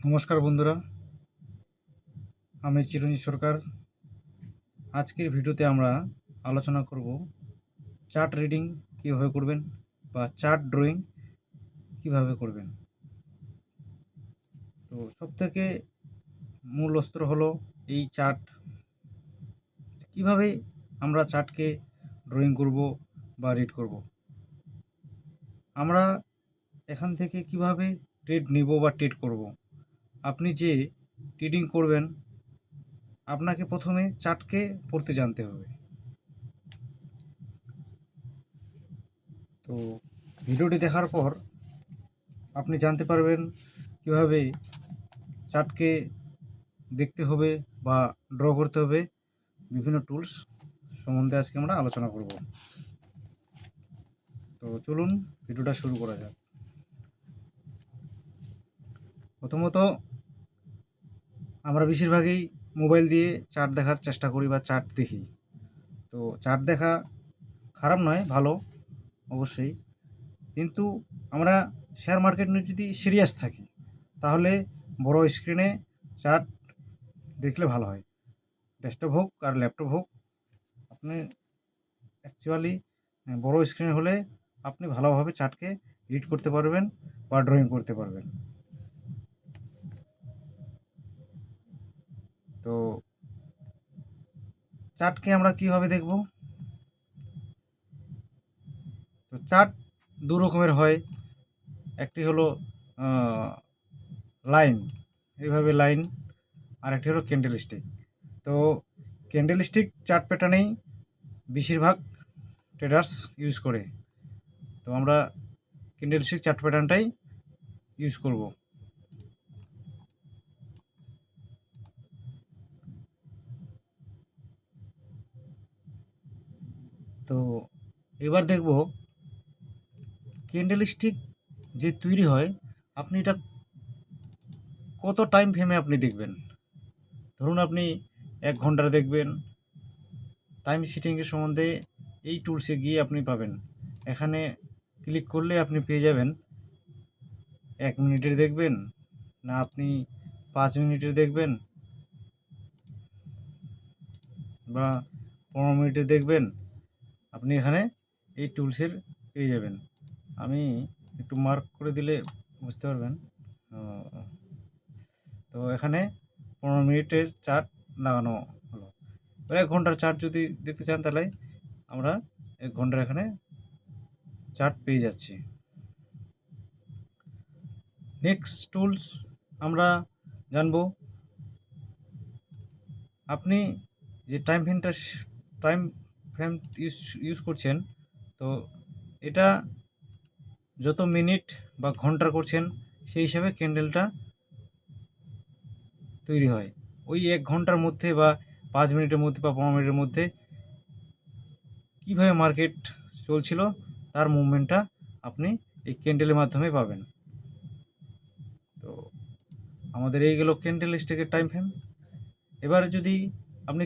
নমস্কার বন্ধুরা, আমি চিরঞ্জিত সরকার। আজকের ভিডিওতে আমরা আলোচনা করব চার্ট রিডিং কীভাবে করবেন বা চার্ট ড্রয়িং কীভাবে করবেন। তো সবথেকে মূল অস্ত্র হলো এই চার্ট। কীভাবে আমরা চার্টকে ড্রয়িং করব বা রিড করব। আমরা এখান থেকে কিভাবে ট্রেড নিব বা ট্রেড করব। আপনি যে ট্রেডিং করবেন আপনাকে প্রথমে চার্টকে পড়তে জানতে হবে। তো ভিডিওটি দেখার পর আপনি জানতে পারবেন কিভাবে চার্টকে দেখতে হবে বা ড্র করতে হবে। বিভিন্ন টুলস সম্বন্ধে আজকে আমরা আলোচনা করব। তো চলুন ভিডিওটা শুরু করা যাক। প্রথমত আমরা বেশিরভাগই মোবাইল দিয়ে চার্ট দেখার চেষ্টা করি বা চার্ট দেখি। তো চার্ট দেখা খারাপ নয়, ভালো অবশ্যই, কিন্তু আমরা শেয়ার মার্কেট নিয়ে যদি সিরিয়াস থাকি তাহলে বড় স্ক্রিনে চার্ট দেখলে ভালো হয়। ডেস্কটপ হোক আর ল্যাপটপ হোক, আপনি অ্যাকচুয়ালি বড় স্ক্রিন হলে আপনি ভালোভাবে চার্টকে রিড করতে পারবেন বা ড্রয়িং করতে পারবেন। তো চার্টকে আমরা কীভাবে দেখব। তো চার্ট দু রকমের হয়। একটি হলো লাইন, এইভাবে লাইন, আর একটি হলো ক্যান্ডেল স্টিক। তো ক্যান্ডেল স্টিক চার্ট প্যাটার্নেই বেশিরভাগ ট্রেডার্স ইউজ করে। তো আমরা ক্যান্ডেল স্টিক চার্ট প্যাটার্নটাই ইউজ করব। তো এবার দেখব ক্যান্ডেল স্টিক যে তৈরি হয় আপনি এটা কত টাইম ফ্রেমে আপনি দেখবেন। ধরুন আপনি 1 ঘন্টার দেখবেন। টাইম সিটিংয়ের সম্বন্ধে এই টুলসে গিয়ে আপনি পাবেন। এখানে ক্লিক করলে আপনি পেয়ে যাবেন 1 মিনিটের দেখবেন, না আপনি 5 মিনিটের দেখবেন, বা 15 মিনিটের দেখবেন। আপনি এখানে এই টুলসের পেয়ে যাবেন। আমি একটু মার্ক করে দিলে বুঝতে পারবেন। তো এখানে 15 মিনিটের চার্ট লাগানো হলো। 1 ঘন্টার চার্ট যদি দেখতে চান তাহলে আমরা 1 ঘন্টার এখানে চার্ট পেয়ে যাচ্ছি। নেক্সট টুলস আমরা জানব আপনি যে টাইম ফ্রেম ইউজ করছেন। তো এটা যত মিনিট বা ঘন্টার করছেন সেই হিসাবে ক্যান্ডেলটা তৈরি হয়। ওই 1 ঘন্টার মধ্যে বা 5 মিনিটের মধ্যে বা 15 মিনিটের মধ্যে কীভাবে মার্কেট চলছিল তার মুভমেন্টটা আপনি এই ক্যান্ডেলের মাধ্যমে পাবেন। তো আমাদের এই গেল ক্যান্ডেল স্টিকের টাইম ফ্রেম। এবারে যদি আপনি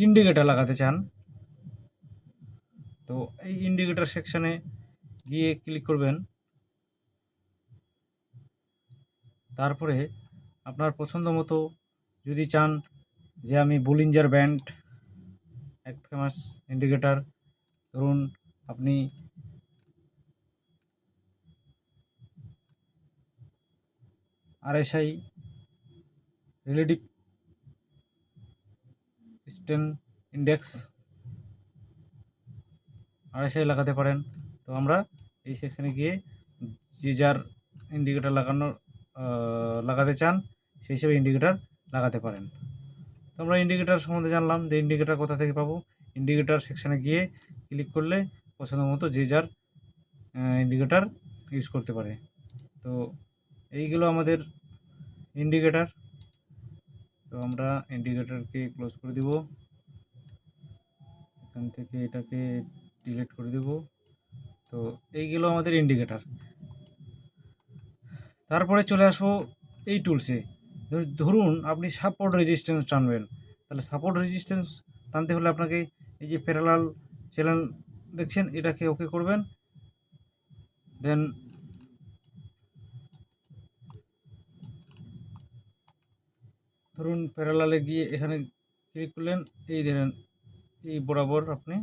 ইন্ডিকেটার লাগাতে চান, তো এই ইন্ডিকেটার সেকশানে গিয়ে ক্লিক করবেন। তারপরে আপনার পছন্দ মতো যদি চান যে আমি বোলিঞ্জার ব্যান্ড, এক ফেমাস ইন্ডিকেটার, ধরুন আপনি RSI relative strength index RSI লাগাতে পারেন। তো আমরা এই সেকশানে গিয়ে যে যার ইন্ডিকেটার লাগাতে চান সেই হিসেবে ইন্ডিকেটার লাগাতে পারেন। তো আমরা ইন্ডিকেটার সম্বন্ধে জানলাম যে ইন্ডিকেটার কোথা থেকে পাবো। ইন্ডিকেটার সেকশানে গিয়ে ক্লিক করলে পছন্দ মতো যে যার ইন্ডিকেটার ইউজ করতে পারে। তো এইগুলো আমাদের ইন্ডিকেটার। তো আমরা ইন্ডিকেটারকে ক্লোজ করে দিব, এখান থেকে এটাকে ডিলিট করে দেব। তো এইগুলো আমাদের ইন্ডিকেটার। তারপরে চলে আসবো এই টুলসে। ধরুন আপনি সাপোর্ট রেজিস্ট্যান্স টানবেন, তাহলে সাপোর্ট রেজিস্ট্যান্স টানতে হলে আপনাকে এই যে প্যারালাল চ্যানেল দেখছেন এটাকে ওকে করবেন। দেন ধরুন প্যারালালে গিয়ে এখানে ক্লিক করলেন, এই দেখেন এই বরাবর আপনি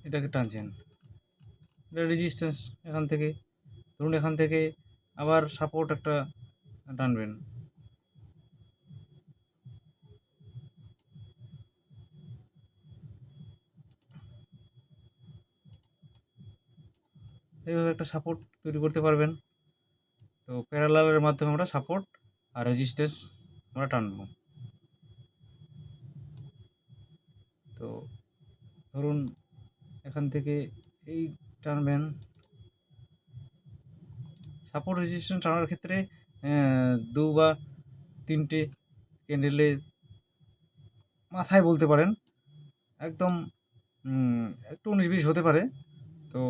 এটাকে টানছেন, এটা রেজিস্ট্যান্স। এখান থেকে ধরুন এখান থেকে আবার সাপোর্ট একটা টানবেন, এইভাবে একটা সাপোর্ট তৈরি করতে পারবেন। তো প্যারালালের মাধ্যমে আমরা সাপোর্ট আর রেজিস্ট্যান্স আমরা টানবো। তো ধরুন এখান থেকে এই টানবেন, সাপোর্ট রেজিস্ট্যান্স টানার ক্ষেত্রে 2 বা 3টে ক্যান্ডেলের মাথায় বলতে পারেন, একদম একটু 19-20 হতে পারে। তো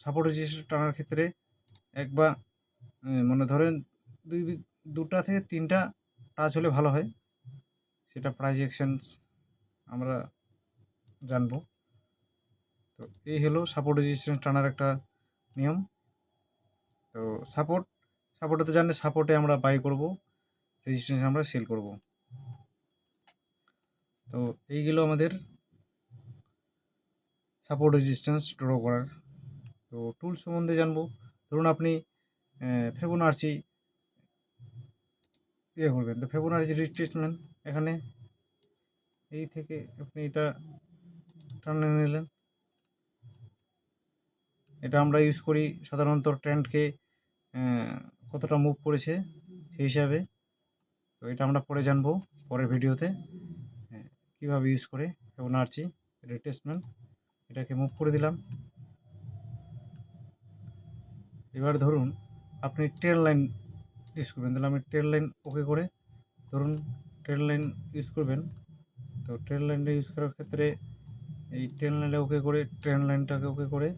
সাপোর্ট রেজিস্ট্যান্স টানার ক্ষেত্রে এক বা মনে ধরেন 2টা থেকে 3টা টাচ হলে ভালো হয়, সেটা প্রাইস অ্যাকশনস আমরা জানবো। তো এই হলো সাপোর্ট রেজিস্ট্যান্স টানার একটা নিয়ম। তো সাপোর্টে তো জানলে সাপোর্টে আমরা বাই করব, রেজিস্ট্যান্স আমরা সেল করব। তো এইগুলো আমাদের সাপোর্ট রেজিস্ট্যান্স ড্র করার। তো টুলস সম্বন্ধে জানবো। ধরুন আপনি ফিবোনাচি করবেন, তো ফিবোনাচি রিট্রেসমেন্ট এখানে এই থেকে আপনি এটা টানে নিলেন। এটা আমরা ইউজ করি সাধারণত ট্রেন্ডকে কতটা মুভ করেছে সেই হিসাবে। তো এটা আমরা পরে জানবো পরের ভিডিওতে, কীভাবে ইউজ করে ফিবোনাচি রিট্রেসমেন্ট। এটাকে মুভ করে দিলাম। এবার ধরুন আপনি ট্রেন লাইন ইউজ করবেন, তাহলে আমি ট্রেন লাইন ওকে করে, ধরুন ট্রেন লাইন ইউজ করবেন। তো ট্রেন লাইনটা ইউজ করার ক্ষেত্রে এই ট্রেন লাইনটা ওকে করে, ট্রেন লাইনটাকে ওকে করে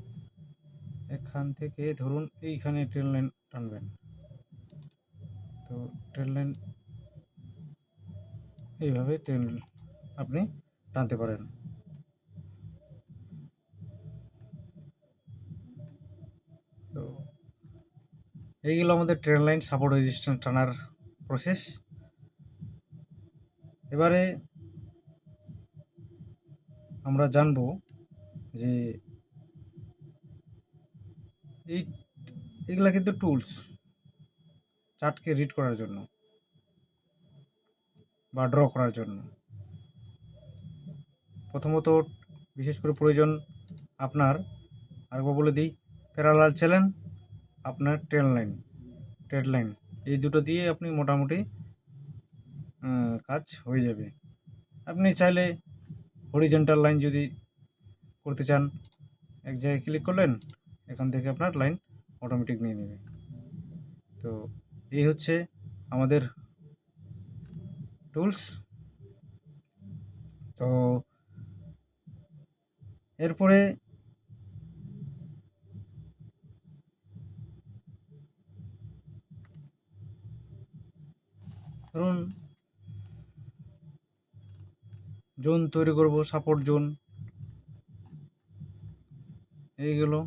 এখান থেকে ধরুন এইখানে ট্রেন লাইন টানবেন। তো ট্রেন লাইন এইভাবে ট্রেন আপনি টানতে পারেন। তো এইগুলো আমাদের ট্রেন লাইন সাপোর্ট রেজিস্ট্যান্স টানার প্রসেস। এবারে আমরা জানবো যে এইগুলা কিন্তু টুলস চার্টকে রিড করার জন্য বা ড্র করার জন্য। প্রথমত বিশেষ করে প্রয়োজন আপনার, আরেকবার বলে দিই, প্যারালাল চ্যানেল, আপনার ট্রেন লাইন, এই দুটো দিয়ে আপনি মোটামুটি কাজ হয়ে যাবে। আপনি চাইলে হরিজেন্টাল লাইন যদি করতে চান, এক জায়গায় ক্লিক করলেন, এখান থেকে আপনার লাইন অটোমেটিক নিয়ে নেবে। তো এই হচ্ছে আমাদের টুলস। তো এরপরে ধরুন জোন তৈরি করব, সাপোর্ট জোন, এইগুলো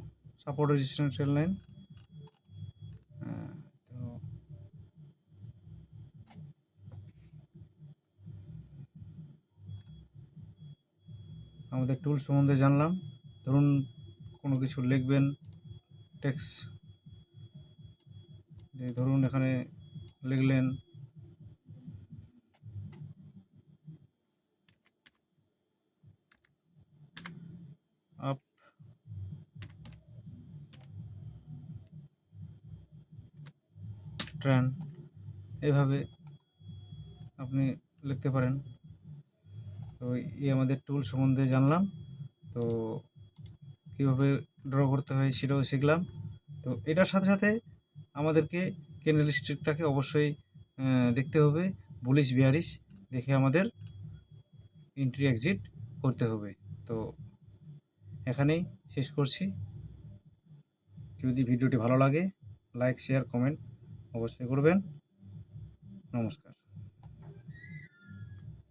সাপোর্ট রেজিস্ট্যান্স ট্রেন লাইন। তো আমাদের টুল সম্বন্ধে জানলাম। ধরুন কোনো কিছু লিখবেন, টেক্সট ধরুন এখানে লিখলেন আপ ট্রেন্ড, এভাবে আপনি লিখতে পারেন। তো এই আমাদের টুল সম্বন্ধে জানলাম। তো কীভাবে ড্র করতে হয় সেটাও শিখলাম। তো এটার সাথে সাথে আমাদেরকে ক্যান্ডেল স্টিকটাকে অবশ্যই দেখতে হবে, বুলিশ বিয়ারিশ দেখে আমাদের এন্ট্রি এক্সিট করতে হবে। তো এখানেই শেষ করছি। যদি ভিডিওটি ভালো লাগে, লাইক শেয়ার কমেন্ট অবশ্যই করবেন। নমস্কার।